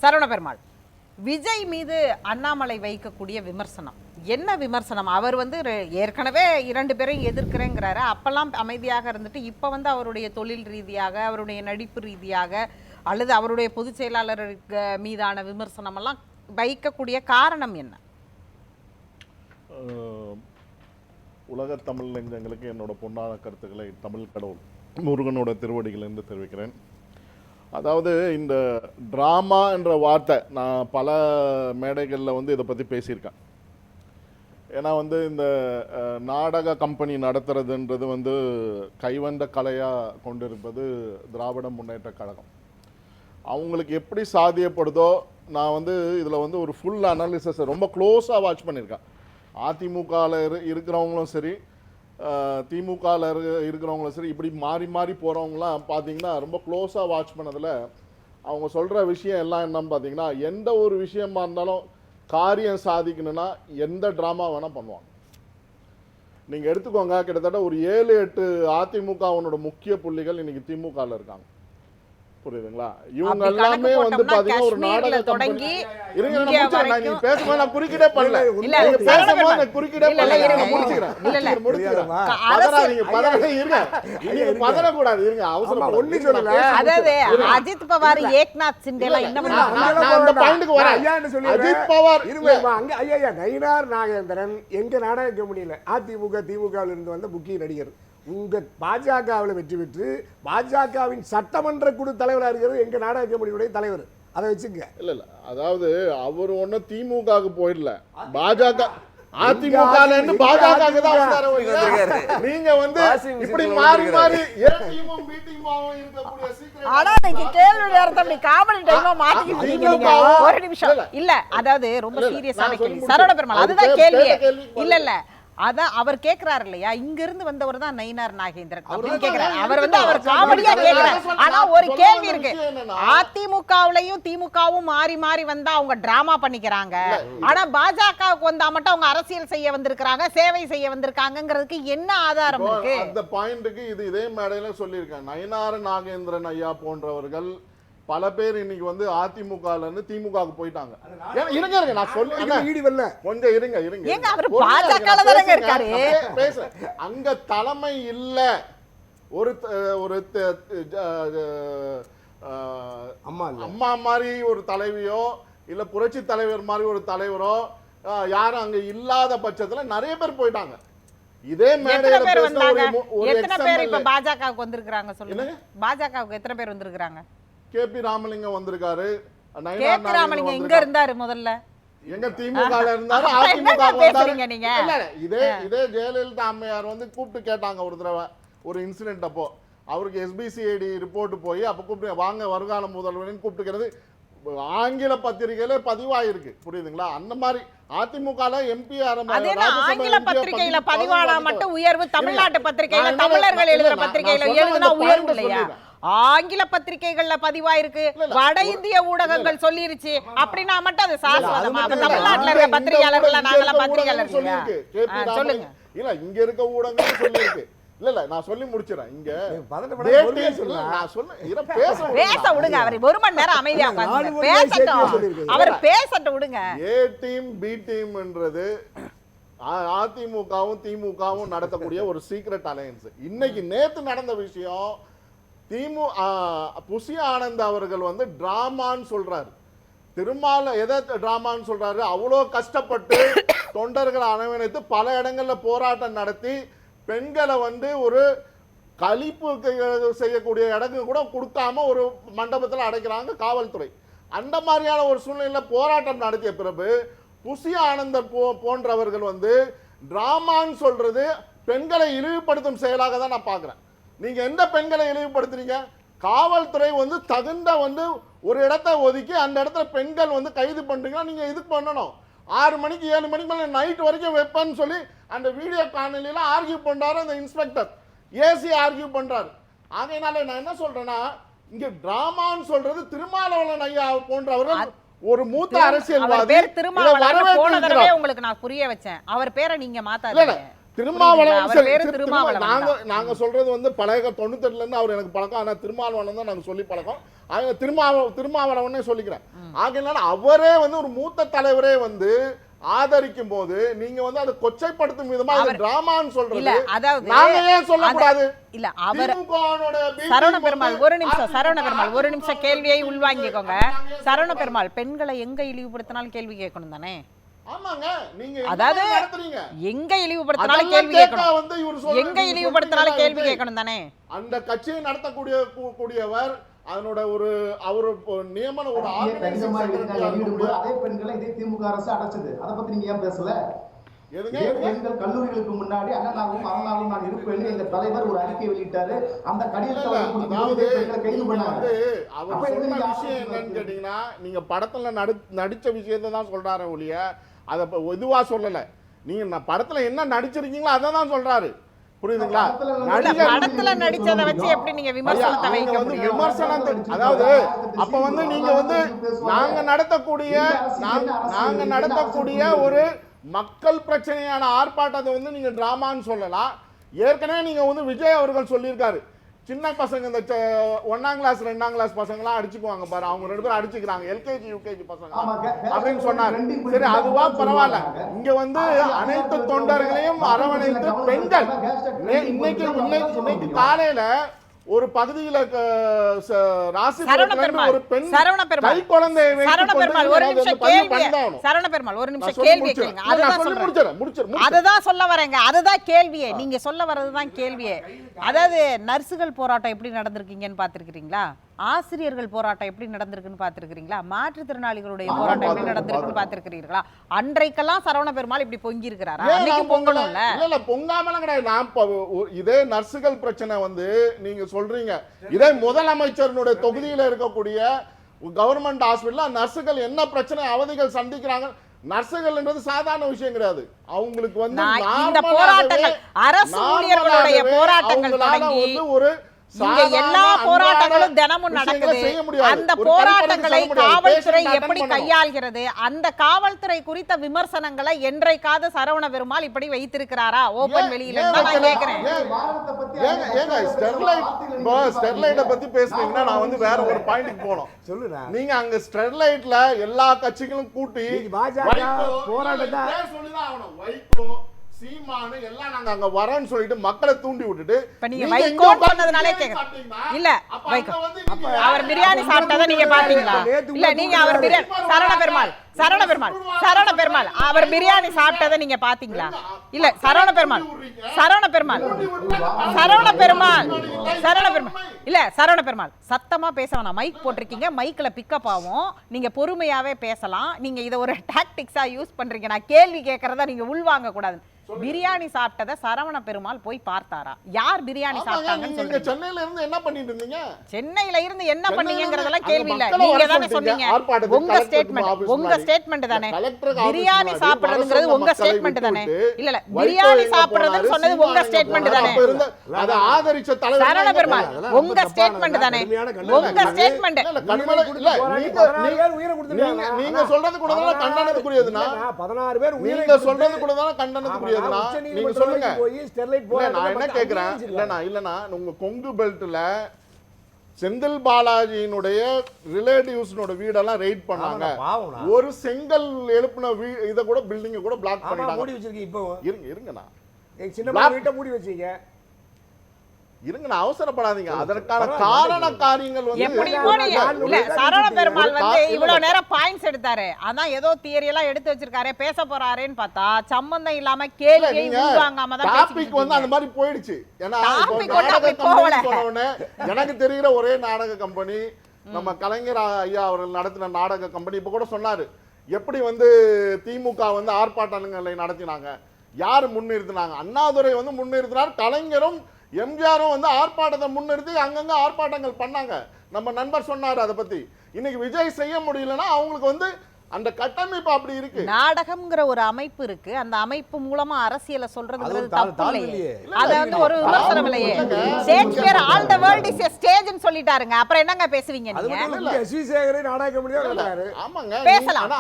சரவண பெருமாள், விஜய் மீது அண்ணாமலை வைக்கக்கூடிய விமர்சனம் என்ன விமர்சனம்? அவர் வந்து ஏற்கனவே 2 பேரையும் எதிர்க்கிறேங்கிறாரு. அப்பெல்லாம் அமைதியாக இருந்துட்டு இப்போ வந்து அவருடைய தொழில் ரீதியாக, அவருடைய நடிப்பு ரீதியாக, அல்லது அவருடைய பொதுச் செயலாளர் மீதான விமர்சனம் எல்லாம் வைக்கக்கூடிய காரணம் என்ன? உலக தமிழ் நெஞ்சங்களுக்கு என்னோட பொன்னான கருத்துக்களை தமிழ் கடவுள் முருகனோட திருவடிகளிலிருந்து தெரிவிக்கிறேன். அதாவது இந்த ட்ராமா என்ற வார்த்தை நான் பல மேடைகளில் வந்து இதை பற்றி பேசியிருக்கேன். ஏன்னா வந்து இந்த நாடக கம்பெனி நடத்துறதுன்றது வந்து கைவந்த கலையாக கொண்டிருப்பது திராவிட முன்னேற்ற கழகம். அவங்களுக்கு எப்படி சாத்தியப்படுதோ நான் வந்து இதில் வந்து ஒரு ஃபுல் அனாலிசிஸை ரொம்ப க்ளோஸாக வாட்ச் பண்ணியிருக்கேன். அதிமுகவில் இருக்கிறவங்களும் சரி, திமுகவில் இருக்கிறவங்களும் சரி, இப்படி மாறி மாறி போகிறவங்களாம் பார்த்தீங்கன்னா ரொம்ப க்ளோஸாக வாட்ச் பண்ணதில் அவங்க சொல்கிற விஷயம் எல்லாம் என்னன்னு பார்த்தீங்கன்னா, எந்த ஒரு விஷயமா இருந்தாலும் காரியம் சாதிக்கணும்னா எந்த ட்ராமா வேணால் பண்ணுவாங்க. நீங்கள் எடுத்துக்கோங்க, கிட்டத்தட்ட ஒரு 7-8 அதிமுகவனோட முக்கிய புள்ளிகள் இன்னைக்கு திமுகவில் இருக்காங்க. புரியுதுங்களா? இவங்க எல்லாமே வந்து பாத்தீங்கன்னா ஒரு நாடக கம்பெனி. இருங்க, நான் பேசும்போது நான் குறுக்கிடே பண்ணல. நீங்க பேசும்போது நான் குறுக்கிடே பண்ணல. நான் முடிச்சுக்கிறேன். பதறாதீங்க, இருங்க. நீங்க பதற கூடாது. இருங்க, அவசரம் ஒண்ணு சொல்லல. அதாவது அஜித் பவார், ஏக்நாத் சிண்டே எல்லாம் என்ன பண்ணாங்க? நான் அந்த பாயிண்ட்க்கு வரேன். ஐயான்னு சொல்லி அஜித் பவார் இருங்க, அங்க ஐயா நயினார் நாகேந்திரன் எங்க நாடக கம்பெனியில அதிமுக திமுகவில் இருந்து வந்த முக்கிய நடிகர். உங்க பாஜகவில் வெற்றி பெற்று பாஜகவின் சட்டமன்ற குழு தலைவராக இருக்கிறது எங்க நாடக கம்பெனியுடைய தலைவர். அதை வச்சுங்க. இல்ல அவர் ஒண்ணு ஒன்னும் திமுகவுக்கு போயிடல, பாஜக அதிமுக பாஜக தான் வந்தாரு. நீங்க வந்து இப்படி மாறி மாறி ஏடிஎம் மீட்டிங்மாவும் இருக்கக்கூடிய சீக்ரெட். ஆனா நீங்க கேள்வி நேரத்தை அப்படி காமெடி டைமா மாத்திக்கிட்டீங்க. ஒரு நிமிஷம் இல்ல, அதாவது ரொம்ப சீரியஸான கேள்வி சரவண பெருமாள், அதுதான் கேள்வி. இல்ல அதான் அவர் கேக்குறாரு இல்லையா, இங்க இருந்து வந்தவர் தான் நயினார் நாகேந்திரன் அப்படின்னு கேக்குறாரு. அவர் வந்து அவர் காமெடியா கேக்குறாரு. ஆனா ஒரு கேள்வி இருக்கு, அதிமுகவுலயும் திமுகவும் மாறி மாறி வந்தா அவங்க டிராமா பண்ணிக்கிறாங்க, ஆனா பாஜகவுக்கு வந்தா மட்டும் அவங்க அரசியல் செய்ய வந்திருக்காங்க, சேவை செய்ய வந்திருக்காங்கிறதுக்கு என்ன ஆதாரம் இருக்கு? அந்த பாயிண்ட்க்கு இது இதே மேடையில சொல்லியிருக்கேன். நயினார் நாகேந்திரன் ஐயா போன்றவர்கள் பல பேர் இன்னைக்கு வந்து அதிமுகல இருந்து திமுகவுக்கு போயிட்டாங்க. இருங்க நான் சொல்றேன், கொஞ்சம் இருங்க. ஏங்க அவர் பாஜகல தானங்க இருக்காரு. பேச அங்க தலைமை இல்ல. ஒரு ஒரு அம்மா மாதிரி ஒரு தலைவியோ இல்ல புரட்சி தலைவர் மாதிரி ஒரு தலைவரோ யாரும் அங்க இல்லாத பட்சத்துல நிறைய பேர் போயிட்டாங்க. இதே மேடையில எத்தனை பேர் இப்ப பாஜகவுக்கு வந்திருக்காங்க சொல்லுங்க? பாஜகவுக்கு எத்தனை பேர் வந்திருக்காங்க? கேபி ராமலிங்கம் வந்திருக்காரு. கேபி ராமலிங்கம் எங்க இருந்தாரு முதல்ல? எங்க திமுகல இருந்தாரு, அதிமுக வந்தாரு. நீங்க இதே ஜெயலலிதா அம்மையார் வந்து கூப்பிட்டு கேட்டாங்க ஒரு தடவை, ஒரு இன்சிடென்ட் அப்போ அவருக்கு எஸ்பிசிஐடி ரிப்போர்ட் போய் அப்ப கூப்பிட்டு வாங்க வருங்கால முதல்வரின் கூப்பிட்டுக்கிறது ஆங்கில பத்திரிகையில பதிவாயிருக்கு. புரியுதுங்களா? அந்த மாதிரி அதிமுகல எம்பி ஆங்கில பத்திரிகையில பதிவானா மட்டும் உயர்வு, தமிழ்நாட்டு பத்திரிகையில தமிழர்கள் எழுதுற பத்திரிகையில எழுதுனா உயர்வு இல்லையா? ஆங்கில பத்திரிகைகள்ல பதிவாயிருக்கு, வட இந்திய ஊடகங்கள் சொல்லிருச்சு அப்படின்னா மட்டும் அது சாஸ்வதமா? தமிழ்நாட்டுல இருக்க பத்திரிகையாளர்கள் நாங்கெல்லாம் பத்திரிகையாளர் சொல்லுங்க. இல்ல இங்க இருக்க ஊடகங்கள் சொல்லிருக்கு. இல்ல நான் சொல்லி முடிச்சிடறேன். இங்க பேச விடுங்க, அவர் 1 மணி நேரம் அமைதியா உட்கார்ந்து பேசட்டும், அவர் பேசட்டும் விடுங்க. ஏ டீம் பி டீம்ன்றது அதிமுகவும் திமுகவும் நடத்தக்கூடிய ஒரு சீக்ரெட் அலையன்ஸ். இன்னைக்கு நேத்து நடந்த விஷயம், புசி ஆனந்த் அவர்கள் வந்து டிராமான்னு சொல்றாரு. திருமால எதை டிராமான்னு சொல்றாரு? அவ்வளோ கஷ்டப்பட்டு தொண்டர்களை அரவணைத்து பல இடங்கள்ல போராட்டம் நடத்தி பெண்களை வந்து ஒரு கழிப்பு செய்யக்கூடிய இடங்கள் கூட கொடுக்காம ஒரு மண்டபத்தில் அடைக்கிறாங்க காவல்துறை. அந்த மாதிரியான ஒரு சூழ்நிலையில போராட்டம் நடத்திய பிறகு புசி ஆனந்தர் போன்றவர்கள் வந்து டிராமான்னு சொல்றது பெண்களை இழிவுபடுத்தும் செயலாக தான் நான் பார்க்கிறேன். நீங்க எந்த பெண்களை இழிவுபடுத்துறீங்க? காவல்துறை வந்து தகுந்த வந்து ஒரு இடத்தை ஒதுக்கி அந்த இடத்துல பெண்கள் வந்து கைது பண்றீங்கன்னா நீங்க இதுக்கு பண்ணணும். 6 மணிக்கு 7 மணிக்கு மேல நைட் வரைக்கும் வைப்பேன்னு சொல்லி அந்த வீடியோ காணொலியில ஆர்கியூ பண்றாரு அந்த இன்ஸ்பெக்டர், ஏசி ஆர்கியூ பண்றாரு. அதனால நான் என்ன சொல்றேன்னா, இங்க டிராமான்னு சொல்றது திருமாவளவன் ஐயா போன்றவர்கள் ஒரு மூத்த அரசியல்வாதி. உங்களுக்கு நான் புரிய வச்சேன், அவர் பேரை நீங்க மாத்தாதீங்க. திருமாவளவன் அவர் சரி, பேரு திரு- திருமாவளவன் நாங்க சொல்றது வந்து பழைய 98ல இருந்து அவர் எனக்கு பழக்கம். ஆனா திருமாவளவன் தான் நாங்க சொல்லி பழக்கம். ஆக திருமாவளவனே சொல்லிக்கிறேன். ஆகையினால அவரே வந்து ஒரு மூத்த தலைவரே வந்து ஆதரிக்கும் போது நீங்க வந்து அதை கொச்சைப்படுத்தும் விதமா டிராமான்னு இல்ல சொல்றது அதாவது நாங்க ஏன் சொல்லக்கூடாது? இல்ல அவர் திமுகவோட சரவண பெருமாள் ஒரு நிமிஷம், சரவண பெருமாள் ஒரு நிமிஷம் கேள்வியை உள்வாங்கிக்கோங்க. சரவண பெருமாள் பெண்களை எங்க இழிவுபடுத்தினாலும் கேள்வி கேட்கணும் தானே? ஆமாங்க, நீங்க அதாவது நடத்துறீங்க. எங்க இழிவுபடுத்தினாலும் கேள்வி கேட்கணும். வந்து இவர் சொல்றது எங்க இழிவுபடுத்தினாலும் கேள்வி கேட்கணும் தானே? அந்த கட்சியை நடத்தக்கூடியவர் அதனோட ஒரு அவர் நியமன ஒரு அதே பெண்களை இதே திமுக அரசு அடைச்சது. அதை பத்தி நீங்க ஏன் பேசல? எங்கள் கல்லூரிகளுக்கு முன்னாடி அண்ணனாகவும் அண்ணனாகவும் நான் இருப்பேன் எங்க தலைவர் ஒரு அறிக்கை வெளியிட்டாரு. அந்த கடிதத்தை கைது பண்ணாங்க. அவர் சொன்ன விஷயம் என்னன்னு கேட்டீங்கன்னா, நீங்க படத்துல நடிச்ச விஷயத்தை தான் சொல்றாரு ஒழிய அதை இதுவா சொல்லல. நீங்க படத்துல என்ன நடிச்சிருக்கீங்களோ அதை தான் சொல்றாரு. புரியுதுங்களா? படத்துல நடிச்சதை வச்சு எப்படி நீங்க விமர்சனத்தை வைக்க முடியும்? விமர்சனம் அதாவது அப்ப வந்து நீங்க வந்து நாங்க நடத்தக்கூடிய ஒரு மக்கள் பிரச்சனையான ஆர்ப்பாட்டத்தை வந்து நீங்க டிராமான்னு சொல்லலாம். ஏற்கனவே நீங்க வந்து விஜய் அவர்கள் சொல்லியிருக்காரு, சின்ன பசங்க இந்த 1ஆம் கிளாஸ் 2ஆம் கிளாஸ் பசங்களாம் அடிச்சுக்குவாங்க பாரு, அவங்க 2 பேரும் அடிச்சுக்கிறாங்க, எல்கேஜி யூகேஜி பசங்க அப்படின்னு சொன்னாரு. சரி, அதுவா பரவாயில்ல. இங்க வந்து அனைத்து தொண்டர்களையும் அரவணைத்து பெண்கள் இன்னைக்கு காலையில ஒரு பகுதியில ராசிபுரத்துல ஒரு பெண் கை குழந்தையை அதுதான் சொல்ல வரேங்க. அதுதான் கேள்வியே, நீங்க சொல்ல வர்றதுதான் கேள்வியே. அதாவது நர்சுகள் போராட்டம் எப்படி நடந்திருக்கீங்கன்னு பாத்துருக்கீங்களா? ஆசிரியர்கள் போராட்டம் எப்படி நடந்திருக்குன்னு பாத்துருக்கீங்களா? மாற்றுத்திறனாளிகளுடைய போராட்டம் எப்படி நடந்திருக்குன்னு பாத்துருக்கீங்களா? அன்றைக்கெல்லாம் சரவண பெருமாள் இப்படி பொங்கி இருக்கிறாரா? அன்னைக்கு பொங்கணும்ல. இல்ல பொங்காமலாம் கிடையாது. நான் இதே நர்சுகள் பிரச்சனை வந்து நீங்க சொல்றீங்க, இதே முதலமைச்சருடைய தொகுதியில இருக்கக்கூடிய கவர்மெண்ட் ஹாஸ்பிட்டல்ல நர்சுகள் என்ன பிரச்சனை அவதிகள் சந்திக்கிறாங்க. நர்சுகள்ன்றது சாதாரண விஷயம் கிடையாது. அவங்களுக்கு வந்து இந்த போராட்டங்கள் அரசு ஊழியர்களுடைய போராட்டங்கள் தொடங்கி ஒரு எல்லா போராட்டங்களும் தினமும் நடக்குது. அந்த போராட்டங்களை காவல்துறை எப்படி கையாள்கிறது? அந்த காவல்துறை குறித்த விமர்சனங்களை என்றைக்காவது சரவண பெருமாள் இப்படி வைத்திருக்கிறாரா ஓபன் வெளியில? நான் கேக்குறேன். ஸ்டெர்லைட்டை பத்தி பேசுனீங்கன்னா நான் வந்து வேற ஒரு பாயிண்ட்க்கு போறோம். சொல்லுங்க, நீங்க அங்க ஸ்டெர்லைட்ல எல்லா கட்சிகளும் கூட்டி போராட்டத்தை சொல்லிதான் ஆகணும். வைகோ சீமானு எல்லாம் நாங்க அங்க வரேன்னு சொல்லிட்டு மக்களை தூண்டி விட்டுட்டு நீங்க வைகோ சொன்னதுனாலே கேக்குறேன். இல்ல வைகோ அவர் பிரியாணி சாப்பிட்டதை நீங்க பாத்தீங்களா? இல்ல நீங்க அவர் பிரியாணி சரவண பெருமாள் அவர் பிரியாணி சாப்பிட்டதை நீங்க பாத்தீங்களா? இல்ல சரவண பெருமாள் இல்ல சரவண பெருமாள் சத்தமா பேச வேணாம். மைக் போட்டிருக்கீங்க, மைக்ல பிக்கப் ஆகும். நீங்க பொறுமையாவே பேசலாம். நீங்க இதை ஒரு டாக்டிக்ஸா யூஸ் பண்றீங்க. நான் கேள்வி கேட்கறத நீங்க உள்வாங்க கூடாது. பிரியாணி சாப்பிட்டத சரவண பெருமாள் போய் பார்த்தாரா? யார் பிரியாணி சாப்பிட்டாங்கன்னு சொல்றீங்க? சென்னையில இருந்து என்ன பண்ணிட்டு இருந்தீங்க? சென்னையில இருந்து என்ன பண்ணீங்கங்கறதெல்லாம் கேள்வி இல்ல. நீங்க தானே சொன்னீங்க. உங்க ஸ்டேட்மென்ட் தானே. பிரியாணி சாப்பிடுறதுங்கிறது உங்க ஸ்டேட்மென்ட் தானே. இல்ல பிரியாணி சாப்பிடுறதுன்னு சொன்னது உங்க ஸ்டேட்மென்ட் தானே. அத ஆதரிச்ச தலைவர் சரவண பெருமாள் உங்க ஸ்டேட்மென்ட் தானே. உங்க ஸ்டேட்மென்ட் நீங்க சொல்றது கூட தான் கண்டனத்துக்குரியதுனா 16 பேர் நீங்க சொல்றது கூட தான் கண்டனத்துக்குரிய. நீங்க சொல்லுங்க. நான் என்ன கேக்குறேன், இல்லனா உங்க கொங்கு பெல்ட்ல செந்தில் பாலாஜியினுடைய ரிலேட்டிவ்ஸ்னோட வீடெல்லாம் ரைட் பண்ணாங்க. ஒரு செங்கல் எழுப்புன இத கூட பில்டிங்க கூட பிளாக் பண்ணிட்டாங்க. மூடி வச்சிருக்கீங்க. இப்போ இருங்கண்ணா, சின்ன வீட்டை மூடி வச்சீங்க. இருங்கண்ணா, அவசரப்படாதீங்க. அதற்கான காரண காரியங்கள் வந்து எப்படி இல்ல சரவண பெருமாள் வந்து இவ்வளவு நேரம் பாயிண்ட்ஸ் எடுத்தாரு. அதான் ஏதோ தியரி எல்லாம் எடுத்து வச்சிருக்காரு, பேச போறாருன்னு பார்த்தா சம்பந்தம் இல்லாம கேள்வியை உள்வாங்காம தான் டாபிக் வந்து அந்த மாதிரி போயிடுச்சு. ஏன்னா எனக்கு தெரிகிற ஒரே நாடக கம்பெனி நம்ம கலைஞர் ஐயா அவர்கள் நடத்தின நாடக கம்பெனி. இப்ப கூட சொன்னாரு, எப்படி வந்து திமுக வந்து ஆர்ப்பாட்டங்களை நடத்தினாங்க, யாரு முன்னிறுத்தினாங்க? அண்ணாதுரை வந்து முன்னிறுத்தினார், கலைஞரும் எம்ஜிஆரும் வந்து ஆர்ப்பாட்டத்தை முன்னிறுத்தி அங்கங்க ஆர்ப்பாட்டங்கள் பண்ணாங்க. நம்ம நண்பர் சொன்னாரு அதை பத்தி. இன்னைக்கு விஜய் செய்ய முடியலன்னா அவங்களுக்கு வந்து அந்த கட்டமைப்பு அப்படி இருக்கு. நாடகம்ங்கிற ஒரு அமைப்பு இருக்கு. அந்த அமைப்பு மூலமா அரசியலை சொல்றதுங்கிறது தப்பு இல்லையே. அது வந்து ஒரு விமர்சனம் இல்லையே. Shakespeare all the world is a ஸ்டேஜ்னு சொல்லிட்டாருங்க. அப்புறம் என்னங்க பேசுவீங்க நீங்க? எஸ்வி சேகர் நாடக கம்பெனியா இருக்காரு. ஆமாங்க, பேசலாம்.